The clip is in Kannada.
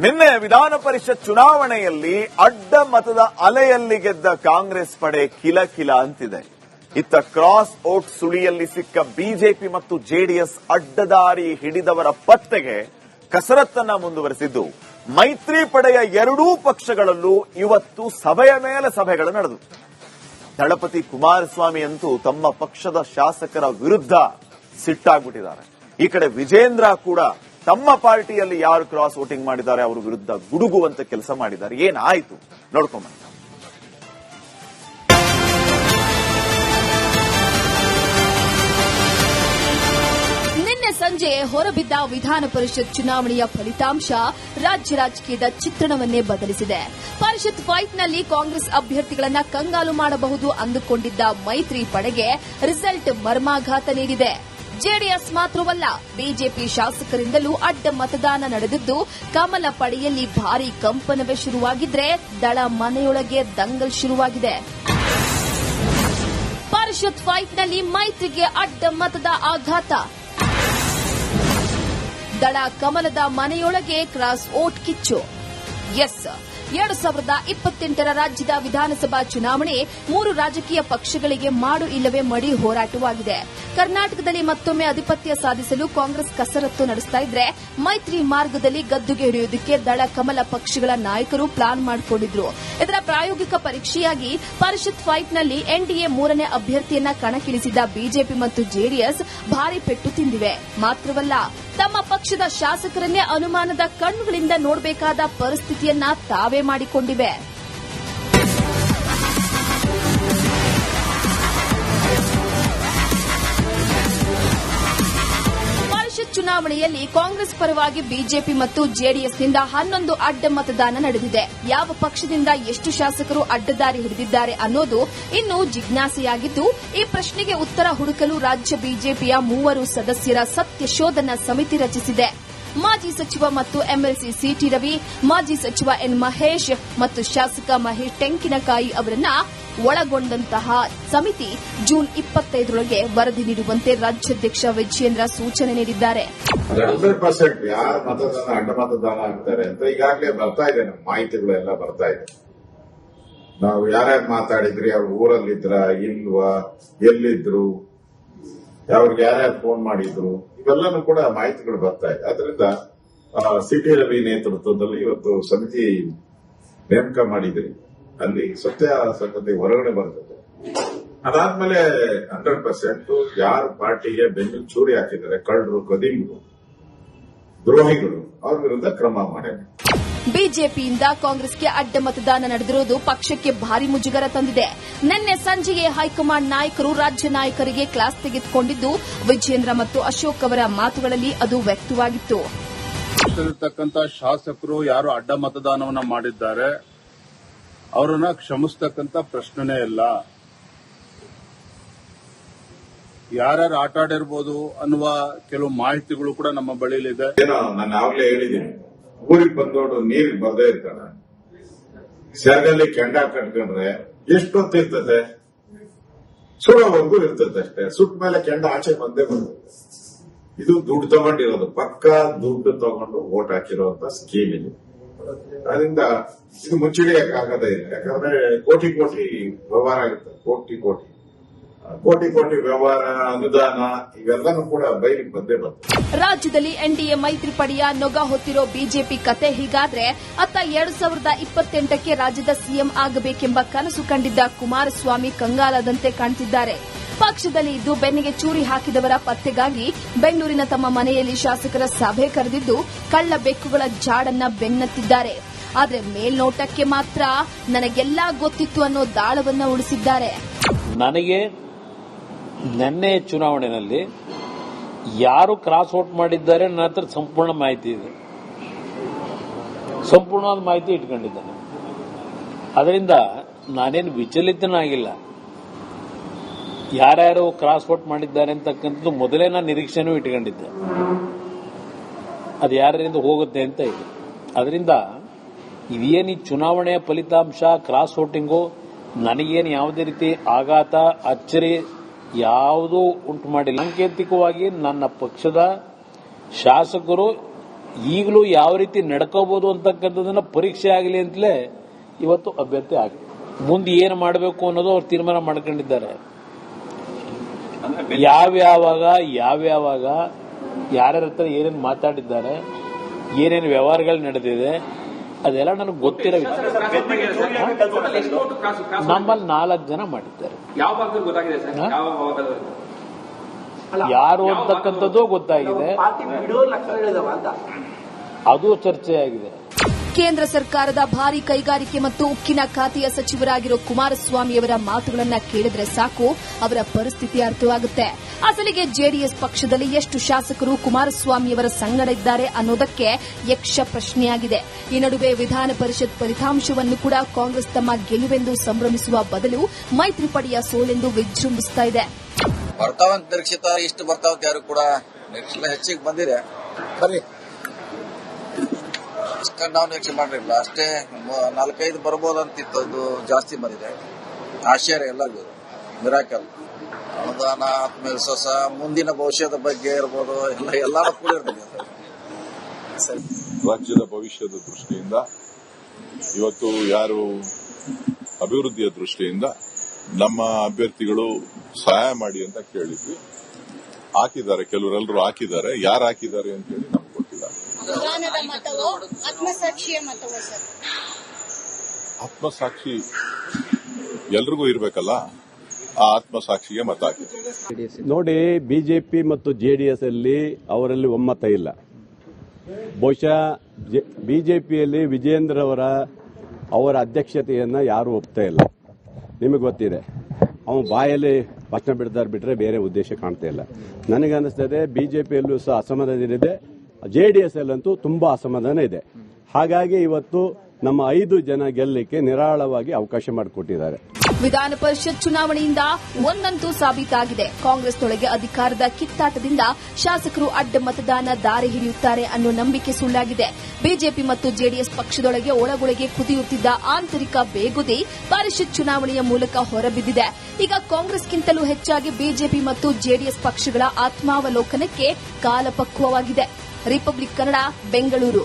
ನಿನ್ನೆ ವಿಧಾನ ಪರಿಷತ್ ಚುನಾವಣೆಯಲ್ಲಿ ಅಡ್ಡ ಮತದ ಅಲೆಯಲ್ಲಿ ಗೆದ್ದ ಕಾಂಗ್ರೆಸ್ ಪಡೆ ಕಿಲಕಿಲ ಅಂತಿದೆ. ಇತ್ತ ಕ್ರಾಸ್ ಓಟ್ ಸುಳಿಯಲ್ಲಿ ಸಿಕ್ಕ ಬಿಜೆಪಿ ಮತ್ತು ಜೆಡಿಎಸ್ ಅಡ್ಡದಾರಿ ಹಿಡಿದವರ ಪತ್ತೆಗೆ ಕಸರತ್ತನ್ನ ಮುಂದುವರೆಸಿದ್ದು, ಮೈತ್ರಿ ಪಡೆಯ ಎರಡೂ ಪಕ್ಷಗಳಲ್ಲೂ ಇವತ್ತು ಸಭೆಯ ಮೇಲೆ ಸಭೆಗಳು ನಡೆದವು. ದಳಪತಿ ಕುಮಾರಸ್ವಾಮಿ ಅಂತೂ ತಮ್ಮ ಪಕ್ಷದ ಶಾಸಕರ ವಿರುದ್ಧ ಸಿಟ್ಟಾಗ್ಬಿಟ್ಟಿದ್ದಾರೆ. ಈ ಕಡೆ ವಿಜೇಂದ್ರ ಕೂಡ ತಮ್ಮ ಪಾರ್ಟಿಯಲ್ಲಿ ಯಾರು ಕ್ರಾಸ್ ವೋಟಿಂಗ್ ಮಾಡಿದ್ದಾರೆ ಅವರ ವಿರುದ್ಧ ಗುಡುಗುವಂತ ಕೆಲಸ ಮಾಡಿದ್ದಾರೆ. ಏನಾಯ್ತು ನೋಡ್ಕೊಂಬ. ನಿನ್ನೆ ಸಂಜೆ ಹೊರಬಿದ್ದ ವಿಧಾನ ಪರಿಷತ್ ಚುನಾವಣೆಯ ಫಲಿತಾಂಶ ರಾಜ್ಯ ರಾಜಕೀಯದ ಚಿತ್ರಣವನ್ನೇ ಬದಲಿಸಿದೆ. ಪರಿಷತ್ ಫೈಟ್ನಲ್ಲಿ ಕಾಂಗ್ರೆಸ್ ಅಭ್ಯರ್ಥಿಗಳನ್ನ ಕಂಗಾಲು ಮಾಡಬಹುದು ಅಂದುಕೊಂಡಿದ್ದ ಮೈತ್ರಿ ಪಡೆಗೆ ರಿಸಲ್ಟ್ ಮರ್ಮಾಘಾತ ನೀಡಿದೆ. ಜೆಡಿಎಸ್ ಮಾತ್ರವಲ್ಲ, ಬಿಜೆಪಿ ಶಾಸಕರಿಂದಲೂ ಅಡ್ಡ ಮತದಾನ ನಡೆದಿದ್ದು, ಕಮಲ ಪಡೆಯಲ್ಲಿ ಭಾರೀ ಕಂಪನವೇ ಶುರುವಾಗಿದ್ರೆ ದಳ ಮನೆಯೊಳಗೆ ದಂಗಲ್ ಶುರುವಾಗಿದೆ. ಪರಿಷತ್ ಫೈಟ್ನಲ್ಲಿ ಮೈತ್ರಿಗೆ ಅಡ್ಡ ಮತದ ಆಘಾತ. ದಳ ಕಮಲದ ಮನೆಯೊಳಗೆ ಕ್ರಾಸ್ ಓಟ್ ಕಿಚ್ಚು. 2028ರ ರಾಜ್ಯದ ವಿಧಾನಸಭಾ ಚುನಾವಣೆ 3 ರಾಜಕೀಯ ಪಕ್ಷಗಳಿಗೆ ಮಾಡು ಇಲ್ಲವೇ ಮಡಿ ಹೋರಾಟವಾಗಿದೆ. ಕರ್ನಾಟಕದಲ್ಲಿ ಮತ್ತೊಮ್ಮೆ ಆಧಿಪತ್ಯ ಸಾಧಿಸಲು ಕಾಂಗ್ರೆಸ್ ಕಸರತ್ತು ನಡೆಸ್ತಾ ಇದ್ರೆ, ಮೈತ್ರಿ ಮಾರ್ಗದಲ್ಲಿ ಗದ್ದುಗೆ ಹಿಡಿಯುವುದಕ್ಕೆ ದಳ ಕಮಲ ಪಕ್ಷಗಳ ನಾಯಕರು ಪ್ಲಾನ್ ಮಾಡಿಕೊಂಡಿದ್ರು. ಇದರ ಪ್ರಾಯೋಗಿಕ ಪರೀಕ್ಷೆಯಾಗಿ ಪರಿಷತ್ ಫೈಟ್ನಲ್ಲಿ ಎನ್ಡಿಎ 3ನೇ ಅಭ್ಯರ್ಥಿಯನ್ನ ಕಣಕ್ಕಿಳಿಸಿದ ಬಿಜೆಪಿ ಮತ್ತು ಜೆಡಿಎಸ್ ಭಾರಿ ಪೆಟ್ಟು ತಿಂದಿವೆ. ಮಾತ್ರವಲ್ಲ, ತಮ್ಮ ಪಕ್ಷದ ಶಾಸಕರನ್ನೇ ಅನುಮಾನದ ಕಣ್ಣುಗಳಿಂದ ನೋಡಬೇಕಾದ ಪರಿಸ್ಥಿತಿಯನ್ನ ತಾವೇ ಮಾಡಿಕೊಂಡಿವೆ. ಪರಿಷತ್ ಚುನಾವಣೆಯಲ್ಲಿ ಕಾಂಗ್ರೆಸ್ ಪರವಾಗಿ ಬಿಜೆಪಿ ಮತ್ತು ಜೆಡಿಎಸ್ನಿಂದ 11 ಅಡ್ಡ ಮತದಾನ ನಡೆದಿದೆ. ಯಾವ ಪಕ್ಷದಿಂದ ಎಷ್ಟು ಶಾಸಕರು ಅಡ್ಡದಾರಿ ಹಿಡಿದಿದ್ದಾರೆ ಅನ್ನೋದು ಇನ್ನೂ ಜಿಜ್ಞಾಸೆಯಾಗಿದ್ದು, ಈ ಪ್ರಶ್ನೆಗೆ ಉತ್ತರ ಹುಡುಕಲು ರಾಜ್ಯ ಬಿಜೆಪಿಯ 3 ಸದಸ್ಯರ ಸತ್ಯ ಶೋಧನಾ ಸಮಿತಿ ರಚಿಸಿದೆ. ಮಾಜಿ ಸಚಿವ ಮತ್ತು ಎಂಎಲ್ಸಿ ಸಿಟಿ ರವಿ, ಮಾಜಿ ಸಚಿವ ಎನ್ ಮಹೇಶ್ ಮತ್ತು ಶಾಸಕ ಮಹೇಶ್ ಟೆಂಕಿನಕಾಯಿ ಅವರನ್ನ ಒಳಗೊಂಡಂತಹ ಸಮಿತಿ ಜೂನ್ 25ರೊಳಗೆ ವರದಿ ನೀಡುವಂತೆ ರಾಜ್ಯಾಧ್ಯಕ್ಷ ವಿಜೇಂದ್ರ ಸೂಚನೆ ನೀಡಿದ್ದಾರೆ. 100% ಯಾರು ಮತದಾನ ಅಡ್ಡ ಮತದಾನ ಆಗ್ತಾರೆ ಅಂತ ಈಗಾಗಲೇ ಬರ್ತಾ ಇದೆ, ನಮ್ಮ ಮಾಹಿತಿಗಳೆಲ್ಲ ಬರ್ತಾ ಇದೆ. ನಾವು ಯಾರ್ಯಾರು ಮಾತಾಡಿದ್ರಿ, ಅವ್ರ ಊರಲ್ಲಿದ್ರ ಇಲ್ವಾ, ಎಲ್ಲಿದ್ರು, ಅವ್ರಿಗೆ ಯಾರ್ಯಾರು ಫೋನ್ ಮಾಡಿದ್ರು, ಇವೆಲ್ಲನೂ ಕೂಡ ಮಾಹಿತಿಗಳು ಬರ್ತಾ ಇದೆ. ಅದರಿಂದ ಸಿಟಿ ರವಿ ನೇತೃತ್ವದಲ್ಲಿ ಇವತ್ತು ಸಮಿತಿ ನೇಮಕ ಮಾಡಿದ್ರಿ. ಅಲ್ಲಿ ಸತ್ಯ ಸಂಗತಿ ಹೊರಗಡೆ ಬರ್ತದೆ. ಅದಾದ್ಮೇಲೆ 100% ಯಾರು ಪಾರ್ಟಿಗೆ ಬೆನ್ನು ಚೂರಿ ಹಾಕಿದ್ದಾರೆ, ಕಳ್ಳರು, ಕದೀಮರು, ದ್ರೋಹಿಗಳು, ಅವ್ರ ವಿರುದ್ಧ ಕ್ರಮ ಮಾಡ್ಯಾರ. ಬಿಜೆಪಿಯಿಂದ ಕಾಂಗ್ರೆಸ್ಗೆ ಅಡ್ಡ ಮತದಾನ ನಡೆದಿರುವುದು ಪಕ್ಷಕ್ಕೆ ಭಾರಿ ಮುಜುಗರ ತಂದಿದೆ. ನಿನ್ನೆ ಸಂಜೆಯೇ ಹೈಕಮಾಂಡ್ ನಾಯಕರು ರಾಜ್ಯ ನಾಯಕರಿಗೆ ಕ್ಲಾಸ್ ತೆಗೆದುಕೊಂಡಿದ್ದು, ವಿಜೇಂದ್ರ ಮತ್ತು ಅಶೋಕ್ ಅವರ ಮಾತುಗಳಲ್ಲಿ ಅದು ವ್ಯಕ್ತವಾಗಿತ್ತು. ಶಾಸಕರು ಯಾರು ಅಡ್ಡ ಮತದಾನವನ್ನ ಮಾಡಿದ್ದಾರೆ ಅವರನ್ನ ಕ್ಷಮಿಸತಕ್ಕಂತ ಪ್ರಶ್ನೆನೇ ಇಲ್ಲ. ಯಾರ್ಯಾರು ಆಟ ಆಡಿರ್ಬೋದು ಅನ್ನುವ ಕೆಲವು ಮಾಹಿತಿಗಳು ಕೂಡ ನಮ್ಮ ಬಳಿಲಿದೆ. ನಾನು ಆಗ್ಲೇ ಹೇಳಿದ್ದೀನಿ, ಊರಿಗೆ ಬಂದೋಡು ನೀರಿಗೆ ಬರ್ದೇ ಇರ್ತಾನ, ಸೆರಗಲ್ಲಿ ಕೆಂಡ ಕಟ್ಕೊಂಡ್ರೆ ಎಷ್ಟೊತ್ತಿರ್ತದೆ, ಸುಡೋವರೆಗೂ ಇರ್ತದೆ ಅಷ್ಟೇ. ಸುಟ್ಟ ಮೇಲೆ ಕೆಂಡ ಆಚೆ ಬಂದೇ ಬರ್ತದೆ. ಇದು ದುಡ್ಡು ತಗೊಂಡಿರೋದು, ಪಕ್ಕ ದುಡ್ಡು ತಗೊಂಡು ವೋಟ್ ಹಾಕಿರುವಂತ ಸ್ಕೀಮ್ ಇದು. ಅದರಿಂದ ಇದು ಮುಚ್ಚಿಡಿಯಕ್ಕಾಗದೇ ಇಲ್ಲ. ಯಾಕಂದ್ರೆ ಕೋಟಿ ವ್ಯವಹಾರ ಆಗುತ್ತೆ, ಕೋಟಿ ವ್ಯವಹಾರ, ಅನುದಾನ, ಇವೆಲ್ಲನೂ ಕೂಡ ಬಯಲಿಗೆ ಬಂದೇ ಬರ್ತದೆ. ರಾಜ್ಯದಲ್ಲಿ ಎನ್ಡಿಎ ಮೈತ್ರಿ ಪಡೆಯ ನೊಗ ಹೊತ್ತಿರೋ ಬಿಜೆಪಿ ಕತೆ ಹೀಗಾದ್ರೆ, ಅತ್ತ 2028ಕ್ಕೆ ರಾಜ್ಯದ ಸಿಎಂ ಆಗಬೇಕೆಂಬ ಕನಸು ಕಂಡಿದ್ದ ಕುಮಾರಸ್ವಾಮಿ ಕಂಗಾಲದಂತೆ ಕಾಣ್ತಿದ್ದಾರೆ. ಪಕ್ಷದಲ್ಲಿ ಇದ್ದು ಬೆನ್ನಿಗೆ ಚೂರಿ ಹಾಕಿದವರ ಪತ್ತೆಗಾಗಿ ಬೆಂಗಳೂರಿನ ತಮ್ಮ ಮನೆಯಲ್ಲಿ ಶಾಸಕರ ಸಭೆ ಕರೆದಿದ್ದು, ಕಳ್ಳ ಬೆಕ್ಕುಗಳ ಜಾಡನ್ನ ಬೆನ್ನತ್ತಿದ್ದಾರೆ. ಆದರೆ ಮೇಲ್ನೋಟಕ್ಕೆ ಮಾತ್ರ ನನಗೆಲ್ಲಾ ಗೊತ್ತಿತ್ತು ಅನ್ನೋ ದಾಳವನ್ನ ಉಳಿಸಿದ್ದಾರೆ. ನನಗೆ ನಿನ್ನೆ ಚುನಾವಣೆಯಲ್ಲಿ ಯಾರು ಕ್ರಾಸ್ ಔಟ್ ಮಾಡಿದ್ದಾರೆ ನನ್ನ ಹತ್ರ ಸಂಪೂರ್ಣ ಮಾಹಿತಿ ಇದೆ, ಸಂಪೂರ್ಣವಾದ ಮಾಹಿತಿ ಇಟ್ಕೊಂಡಿದ್ದೇನೆ. ಅದರಿಂದ ನಾನೇನು ವಿಚಲಿತನಾಗಿಲ್ಲ. ಯಾರ್ಯಾರು ಕ್ರಾಸ್ ಔಟ್ ಮಾಡಿದ್ದಾರೆ ಅಂತಕ್ಕಂಥದ್ದು ಮೊದಲೇ ನಾನು ನಿರೀಕ್ಷೆನೂ ಇಟ್ಕೊಂಡಿದ್ದೆ, ಅದು ಯಾರಿಂದ ಹೋಗುತ್ತೆ ಅಂತ ಇದೆ. ಅದರಿಂದ ಇದೇನು ಈ ಚುನಾವಣೆಯ ಫಲಿತಾಂಶ, ಕ್ರಾಸ್ ವೋಟಿಂಗು ನನಗೇನು ಯಾವುದೇ ರೀತಿ ಆಘಾತ, ಅಚ್ಚರಿ ಯಾವುದೂ ಉಂಟು ಮಾಡಿಲ್ಲ. ಸಾಂಕೇತಿಕವಾಗಿ ನನ್ನ ಪಕ್ಷದ ಶಾಸಕರು ಈಗಲೂ ಯಾವ ರೀತಿ ನಡ್ಕೋಬಹುದು ಅಂತಕ್ಕಂಥದನ್ನ ಪರೀಕ್ಷೆ ಆಗಲಿ ಅಂತಲೇ ಇವತ್ತು ಅಭ್ಯರ್ಥಿ ಆಗಿದೆ. ಮುಂದೆ ಏನು ಮಾಡಬೇಕು ಅನ್ನೋದು ಅವ್ರು ತೀರ್ಮಾನ ಮಾಡ್ಕೊಂಡಿದ್ದಾರೆ. ಯಾವ್ಯಾವಾಗ ಯಾರ್ಯಾರ ಹತ್ರ ಏನೇನು ಮಾತಾಡಿದ್ದಾರೆ, ಏನೇನು ವ್ಯವಹಾರಗಳು ನಡೆದಿದೆ ಅದೆಲ್ಲ ನನಗೆ ಗೊತ್ತಿರೋ ವಿಚಾರ. ನಮ್ಮಲ್ಲಿ 4 ಜನ ಮಾಡಿದ್ದಾರೆ. ಯಾರು ಅಂತಕ್ಕಂಥದ್ದು ಗೊತ್ತಾಗಿದೆ, ಅದು ಚರ್ಚೆಯಾಗಿದೆ. ಕೇಂದ್ರ ಸರ್ಕಾರದ ಭಾರಿ ಕೈಗಾರಿಕೆ ಮತ್ತು ಉಕ್ಕಿನ ಖಾತೆಯ ಸಚಿವರಾಗಿರೋ ಕುಮಾರಸ್ವಾಮಿಯವರ ಮಾತುಗಳನ್ನ ಕೇಳಿದ್ರೆ ಸಾಕು, ಅವರ ಪರಿಸ್ಥಿತಿ ಅರ್ಥವಾಗುತ್ತೆ. ಅಸಲಿಗೆ ಜೆಡಿಎಸ್ ಪಕ್ಷದಲ್ಲಿ ಎಷ್ಟು ಶಾಸಕರು ಕುಮಾರಸ್ವಾಮಿಯವರ ಸಂಗಡ ಇದ್ದಾರೆ ಅನ್ನೋದಕ್ಕೆ ಯಕ್ಷ ಪ್ರಶ್ನೆಯಾಗಿದೆ. ಈ ನಡುವೆ ವಿಧಾನ ಪರಿಷತ್ ಫಲಿತಾಂಶವನ್ನು ಕೂಡ ಕಾಂಗ್ರೆಸ್ ತಮ್ಮ ಗೆಲುವೆಂದು ಸಂಭ್ರಮಿಸುವ ಬದಲು ಮೈತ್ರಿ ಪಡೆಯ ಸೋಲೆಂದು ವಿಜೃಂಭಿಸ್ತಾ ಇದೆ. ಬರ್ತಾವಂತ ನಿರೀಕ್ಷಿತ, ಇಷ್ಟು ಬರ್ತಾವಂತ ಯಾರು ಕೂಡ ನಿರೀಕ್ಷೆ ಹೆಚ್ಚಿಗೆ ಬಂದಿದೆ. ಬರೀ ಇಷ್ಟ ನಾವು ನಿರೀಕ್ಷೆ ಮಾಡಿರಲಿಲ್ಲ. ಅಷ್ಟೇ 4-5 ಬರ್ಬೋದಂತಿತ್ತು, ಅದು ಜಾಸ್ತಿ ಬಂದಿದೆ. ಆಶ್ಚರ್ಯ ಎಲ್ಲರಿಗೂ, ಮಿರಾಕಲ್. ಅನುದಾನ, ಆತ್ಮವಿಶ್ವಾಸ, ಮುಂದಿನ ಭವಿಷ್ಯದ ಬಗ್ಗೆ ಇರ್ಬೋದು, ಎಲ್ಲಾರು ಕೂಡ ಇರ್ತದೆ. ರಾಜ್ಯದ ಭವಿಷ್ಯದ ದೃಷ್ಟಿಯಿಂದ ಇವತ್ತು ಯಾರು ಅಭಿವೃದ್ಧಿಯ ದೃಷ್ಟಿಯಿಂದ ನಮ್ಮ ಅಭ್ಯರ್ಥಿಗಳು ಸಹಾಯ ಮಾಡಿ ಅಂತ ಕೇಳಿದ್ವಿ. ಹಾಕಿದ್ದಾರೆ, ಕೆಲವರೆಲ್ಲರೂ ಹಾಕಿದ್ದಾರೆ. ಯಾರು ಹಾಕಿದ್ದಾರೆ ಅಂತ ಹೇಳಿ ನಮ್ಗೆ ಗೊತ್ತಿಲ್ಲ. ಆತ್ಮಸಾಕ್ಷಿ ಎಲ್ರಿಗೂ ಇರಬೇಕಲ್ಲ, ಆ ಆತ್ಮಸಾಕ್ಷಿಗೆ ಮತ ಹಾಕಿದೆ. ನೋಡಿ, ಬಿಜೆಪಿ ಮತ್ತು ಜೆಡಿಎಸ್ ಅಲ್ಲಿ ಅವರಲ್ಲಿ ಒಮ್ಮತ ಇಲ್ಲ. ಬಹುಶಃ ಬಿಜೆಪಿಯಲ್ಲಿ ವಿಜೇಂದ್ರ ಅವರ ಅಧ್ಯಕ್ಷತೆಯನ್ನ ಯಾರು ಒಪ್ತಾ ಇಲ್ಲ. ನಿಮಗೆ ಗೊತ್ತಿದೆ, ಅವನು ಬಾಯಲ್ಲಿ ಭಾಷಣ ಬಿಟ್ರೆ ಬೇರೆ ಉದ್ದೇಶ ಕಾಣ್ತಾ ಇಲ್ಲ. ನನಗನ್ನಿಸ್ತದೆ ಬಿಜೆಪಿಯಲ್ಲೂ ಸಹ ಅಸಮಾಧಾನ ಇದೆ, ಜೆಡಿಎಸ್ ಅಲ್ಲಂತೂ ತುಂಬಾ ಅಸಮಾಧಾನ ಇದೆ. ಹಾಗಾಗಿ ಇವತ್ತು ನಮ್ಮ 5 ಜನ ಗೆಲ್ಲಲಿಕ್ಕೆ ನಿರಾಳವಾಗಿ ಅವಕಾಶ ಮಾಡಿಕೊಟ್ಟಿದ್ದಾರೆ. ವಿಧಾನ ಪರಿಷತ್ ಚುನಾವಣೆಯಿಂದ ಒಂದಂತೂ ಸಾಬೀತಾಗಿದೆ, ಕಾಂಗ್ರೆಸ್ನೊಳಗೆ ಅಧಿಕಾರದ ಕಿತ್ತಾಟದಿಂದ ಶಾಸಕರು ಅಡ್ಡ ಮತದಾನ ದಾರಿ ಹಿಡಿಯುತ್ತಾರೆ ಅನ್ನೋ ನಂಬಿಕೆ ಸುಳ್ಳಾಗಿದೆ. ಬಿಜೆಪಿ ಮತ್ತು ಜೆಡಿಎಸ್ ಪಕ್ಷದೊಳಗೆ ಒಳಗೊಳಗೆ ಕುದಿಯುತ್ತಿದ್ದ ಆಂತರಿಕ ಬೇಗುದಿ ಪರಿಷತ್ ಚುನಾವಣೆಯ ಮೂಲಕ ಹೊರಬಿದ್ದಿದೆ. ಈಗ ಕಾಂಗ್ರೆಸ್ಗಿಂತಲೂ ಹೆಚ್ಚಾಗಿ ಬಿಜೆಪಿ ಮತ್ತು ಜೆಡಿಎಸ್ ಪಕ್ಷಗಳ ಆತ್ಮಾವಲೋಕನಕ್ಕೆ ಕಾಲಪಕ್ವವಾಗಿದೆ. ರಿಪಬ್ಲಿಕ್ ಕನ್ನಡ, ಬೆಂಗಳೂರು.